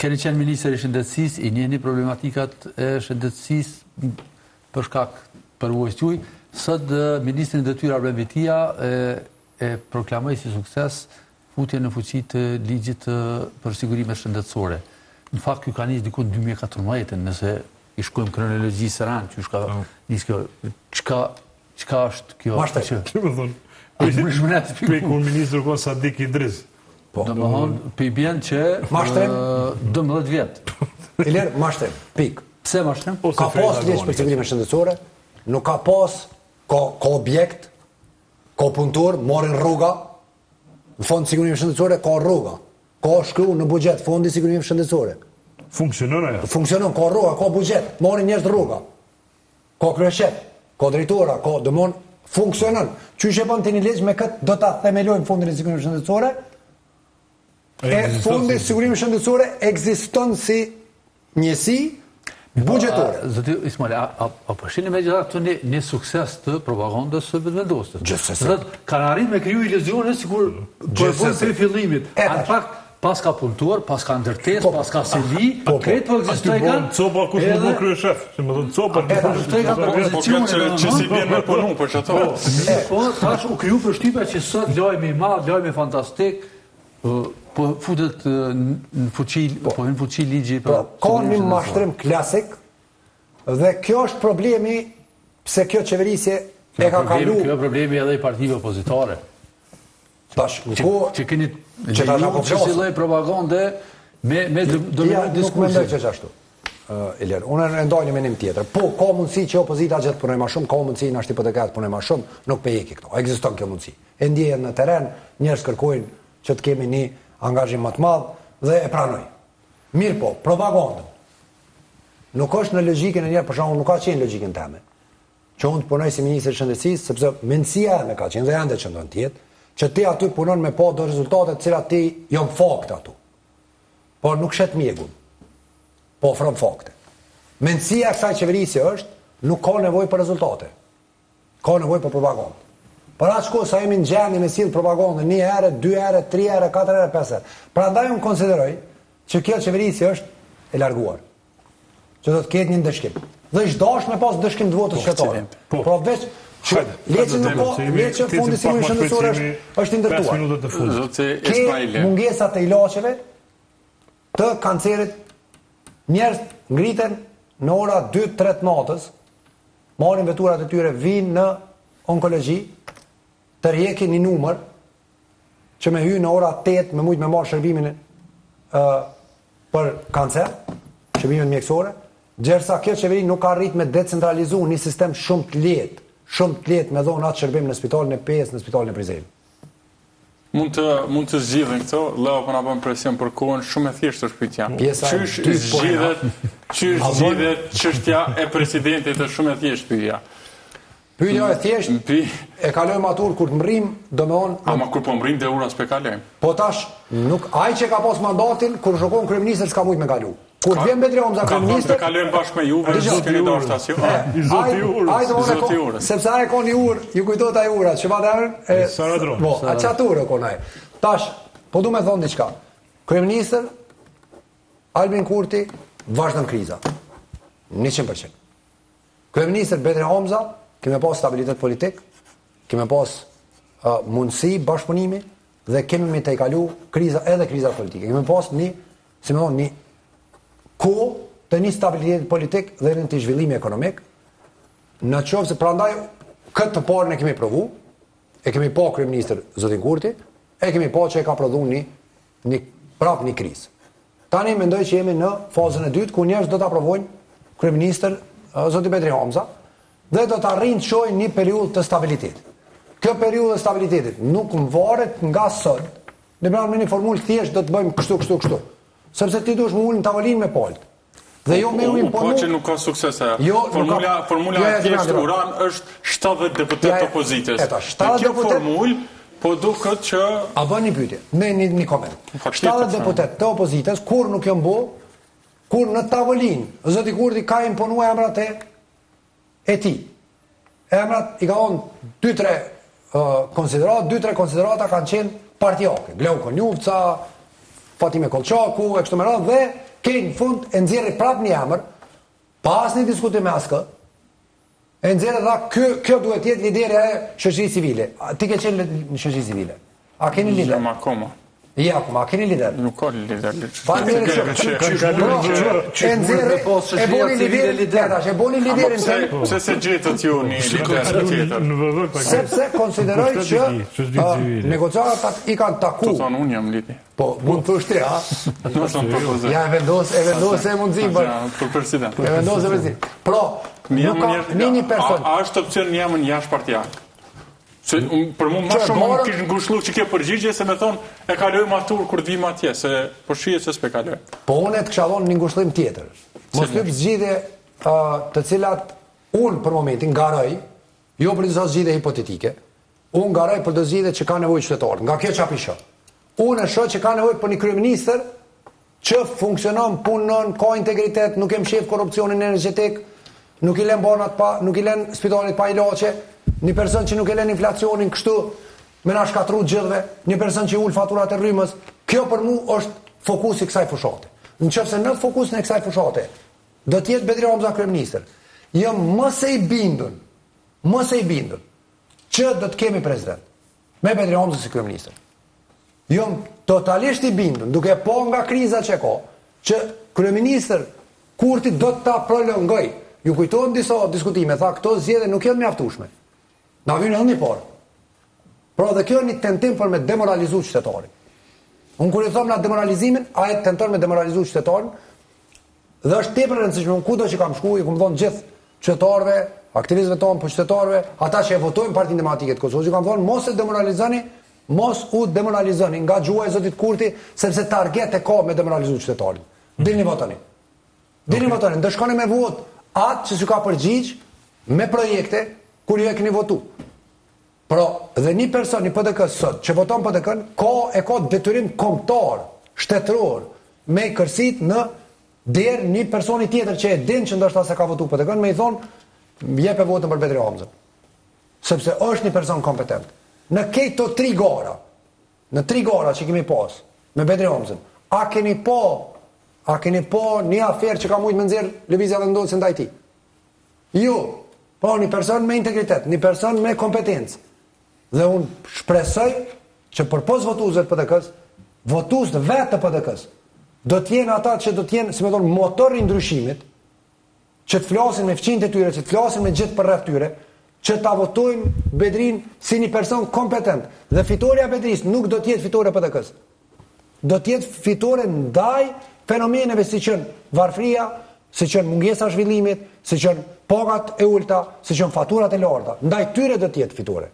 keni qenë ministër i shëndetësisë, i njehni problematikat e shëndetësisë për shkak përvojës tuaj. Sot ministri i detyrave Brembetija e proklamoi si sukses futjen në fuqi të ligjit për sigurimet shëndetësore. Në fakt, ky ka nisë diku në 2014, nëse i shkojmë kronologjisë rand, që ka nisë kjo, çka është kjo? Pe kur ministër ka Sadik Idris. Domethënë, pe bjen që 12 vjet. Iler, mashtrim, pik. Pse mashtrim? Ka pas ligj për sigurimet shëndetësore, nuk ka pas, ka objekt, ka punëtor, marrin rruga, në fond sigurimet shëndetësore ka rruga, ka shkru në buxhet fondi sigurimet shëndetësore. Funksionon ajo? Funksionon, ka rruga, ka buxhet, marrin njerëz rruga. Ka kryeshef, ka drejtora, ka domon funksionon. Qysh e bën tani ligj me këtë do ta themelojmë fondin e sigurimet shëndetësore? E fondi sigurimet shëndetësore ekziston si njësi buxhetore. Zoti Ismail, apo shihni megjithatë këtu një sukses të propagandës së vetëvendosur. Gjithsesi. Kanë arritur me kriju iluzione sikur po e bën prej fillimit. Në fakt pas ka punëtor, pas ka ndërtesë, pas ka seli, krejt po ekzistoi kanë. Copa kush më bën kryeshef, që më thon copa. Po që si vjen me punu për çato. Po tash u kriju përshtypja që sot lajmi i madh, lajmi fantastik, po futet në fuqi ligji. Ka një mashtrim klasik dhe kjo është problemi pse kjo qeverisje e ka kalu. Kjo problemi edhe i partive opozitare. Tash, që keni që si lloj propagande me dominant diskursi. Nuk mendoj që është ashtu. Iler, unë e ndaj një menim tjetër. Po, ka mundësi që opozita gjithë punoj ma shumë, ka mundësi në ashtë hipoteket punoj ma shumë, nuk pe jeki këto. Ekziston kjo mundësi. E ndjejen në teren, njerëz kërkojnë që të kemi një angazhim më të madh dhe e pranoj. Mirë po, propagandën. Nuk është në logjikën e njerë, për shembull, nuk ka qenë logjikën teme. Që unë të punoj si ministër i shëndetësisë, sepse mendësia e me ka qenë dhe ende që ndonë tjetë, që ti aty punon me po do rezultate cilat ti jom fakte atu. Por nuk shet mjegun. Po ofron fakte. Mendësia e kësaj qeverisje është, nuk ka nevojë për rezultate. Ka nevojë për propagandë. Për atë shko sa jemi në gjendje me sill propagandë 1 herë, 2 herë, 3 herë, 4 herë, 5 herë. Prandaj unë konsideroj që kjo qeverisje është e larguar. Që do të ketë një ndëshkim. Dhe është dash me pas ndëshkim të votës shtetare. Por veç leçi nuk ka, leçi fondi sigurimet shëndetësore është i ndërtuar. Ke mungesat e ilaçeve të kancerit, njerëz ngriten në ora 2-3 të natës, marrin veturat e tyre, vinë në onkologji, tërheqin një numër që me hy në ora 8 me mujt me marrë shërbimin për kancer, shërbimin mjekësore, gjersa kjo qeveri nuk ka arrit me decentralizu një sistem shumë të lehtë me dhonë atë shërbim në spitalin e Pes, në spitalin e Prizrenit. Mund të zgjidhen këto, Leo po na bën presion për kohën, shumë e thjeshtë është pyetja. Çysh zgjidhet çështja e presidentit, është shumë e thjeshtë pyetja. Pyetja e thjeshtë, e kalojmë atur kur të mrim, domethënë. Ama kur po mrim dhe ura s'pe kalojmë. Po tash, nuk ai që ka pas mandatin kur shkon kryeministër s'ka mujt me kalu. Kur vjen Betri Homza kryeministër, kalojmë bashkë me Juve, s'keni dorë stacion. Zoti Urë. Sepse ai ka një urë, ju kujtohet ai ura, që vata Saradron. Po, atë kon ai. Tash, po du me thonë diçka. Kryeministër Albin Kurti vazhdon kriza. 100%. Kryeministër Betri Homza kemi pas stabilitet politik, kemi pas mundësi bashkëpunimi dhe kemi me të kalu kriza edhe kriza politike. Kemi pas një kohë të një stabilitet politik dhe në të zhvillimi ekonomik, në qoftë se prandaj këtë të parën e kemi provu, e kemi pa kryeministër zotin Kurti, e kemi pa që e ka prodhu prap një krizë. Tani mendoj që jemi në fazën e dytë, ku njerëz do të aprovojnë kryeministër zoti Betri Homza, dhe do të arrijnë të shohin një periudhë të stabilitetit. Kjo periudhë të stabilitetit nuk varet nga sot, në me një formulë thjesht do të bëjmë kështu. Sepse ti duhesh më ul në tavolinë me palët. Dhe jo me u imponu. Po që nuk ka sukses ajo. Formula e thjeshtë Uran është 70 deputet opozitës. Kjo formulë po duket që a bën një pyetje, një koment. 70 deputet të opozitës kur nuk janë bë, kur në tavolinë zoti Kurti ka imponuar emrat e tij. Emrat i ka dhënë 2-3 konsiderata kanë qenë partijake. Glauko Njufca, Fatime Kolçaku, e kështu me radhë, dhe kejnë në fund e nxjerri prap një emër, pas një diskutim me askë, e nxjerri dha kjo duhet jetë liderja e shoqërisë civile. Ti ke qenë në shoqëri civile. A keni lider? Jam akoma. Ja, akoma, a keni lider? Nuk ka lider. E boni liderin tënë. Pse se gjetët ju një lider tjetër? Sepse konsideroj që negociatat i kanë taku. Të thonë, unë jam lidi. Po, mund të shti, ha? Ja, e vendos e mundësi, për president. E vendos e mundësi. Pro, nuk ka një person. A është opcion një jamën jashtë partijak? Për mu ma shumë më kishë ngushlu që kjo përgjigje, se me thonë e kaloj matur kur dhvim atje, se për shije se s'pe kaloj. Po unë e të këshallon një ngushlim tjetër. Mos lyp zgjidhje të cilat unë për momentin garoj, jo për disa zgjidhje hipotetike, unë garoj për të zgjidhje që ka nevojë qytetarët, nga kjo qapi shë. Unë e shoh që ka nevojë për një kryeministër që funksionon, punon, ka integritet, nuk e mshef korrupsionin energjetik, nuk i lën banat pa, nuk i lën spitalit pa ilaçe, një person që nuk e lën inflacionin kështu me na shkatru gjithve, një person që ul faturat e rrymës. Kjo për mu është fokusi i kësaj fushate. Nëse në fokusin e kësaj fushate do të jetë Bedri Hamza kryeministër, jam mos e i bindur që do të kemi president me Bedri Hamza si kryeministër. Jam totalisht i bindur, duke po nga kriza që ka, që kryeministër Kurti do të ta prolongoj. Ju kujtohen disa diskutime, tha këto zgjedhje nuk janë mjaftueshme. Na vjen edhe një parë. Pra dhe kjo është një tentim për me demoralizu qytetarin. Unë kur i them na demoralizimin, ai tenton me demoralizu qytetarin, dhe është tepër e rëndësishme. Unë kudo që kam shkuar, i kam thonë gjithë qytetarëve, aktivistëve tonë, po qytetarëve, ata që e votojnë Partinë Demokratike të Kosovës, i kam thonë mos e demoralizoni, mos u demoralizoni nga gjuha e zotit Kurti, sepse target e ka me demoralizu qytetarin. Dilni votoni. Dilni votoni, ndëshkoni me votë atë që s'u ka përgjigj me projekte kur ju e keni votu. Pra, dhe një person, një PDK sot, që voton PDK-n, ka detyrim kombëtar, shtetëror, me kërsit në derë një personi tjetër që e din që ndoshta se ka votu PDK-n, me i thonë, jepe votën për Bedri Hamzën. Sepse është një person kompetent. Në këto tri gara që kemi pas, me Bedri Hamzën, a keni po një aferë që ka mujtë me nxjerr lëvizja vendosë ndaj tij? Jo, po një person me integritet, një person me kompetencë. Dhe unë shpresoj që përpos votuesve të PDK-s, votues vetë të PDK-s, do të jenë ata që do të jenë, si më thonë, motor i ndryshimit, që të flasin me fëqinjtë e tyre, që të flasin me gjithë për rreth tyre, që ta votojnë Bedrin si një person kompetent. Dhe fitoria e Bedris nuk do të jetë fitore e PDK-s. Do të jetë fitore ndaj fenomeneve si qënë varfria, si qënë mungesa zhvillimit, si qënë pagat e ulta, si qënë faturat e larta. Ndaj tyre do të jetë fitore.